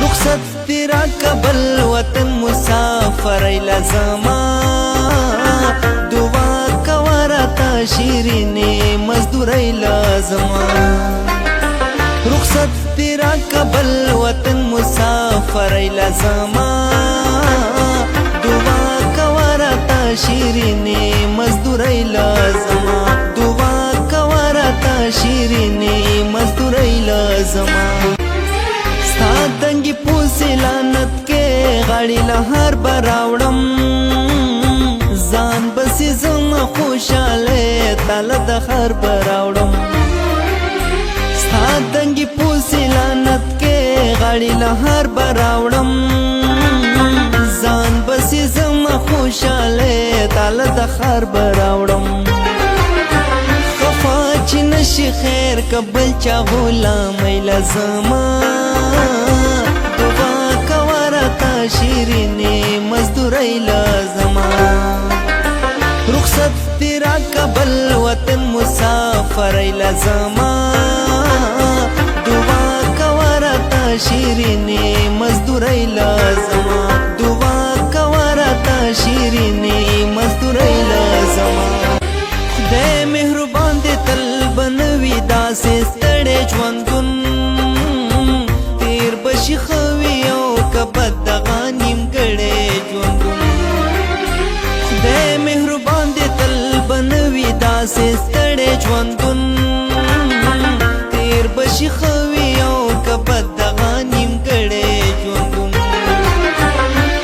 رخصت تیرا قبل وطن مسافر لازما دعا کوارتا شیرینی مزدوری لازما رخصت تیرا قبل وطن مسافر لازما دعا کوارتا شیرینی مزدوری لازما دعا کوارتا شیرینی مزدوری لازما دنگی پوسی لعنت کے غاڑی لہر براوڑم زان بسی زم خوشالے تالا دخر براوڑم دنگی پوسی لعنت کے غاڑی لہر براوڑم زان بسی زم خوشالے تالا دخر براوڑم خفا چی نشی خیر کبل چا غلام لازما شیرینی مزدوری لازما رخصت تیرا قبل وطن مسافر لازما دعا کوارتا شیرینی مزدوری لازما دعا کوارتا شیرینی مزدوری لازما خدای مهربان دې تل بنوي داسې ستړی ژوندون تیر بشي خوي او کبد دغانیم کړي ژوندون خدای مهربان دې تل بنوي داسې ستړی ژوندون تیر بشي خوي او کبد دغانیم کړي ژوندون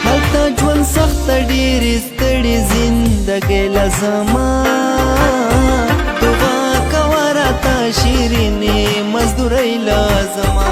هلته ژوند سخت ډېرې ستړې زندګۍ لازما دعا کوارتا شیرینی مزدوری لازما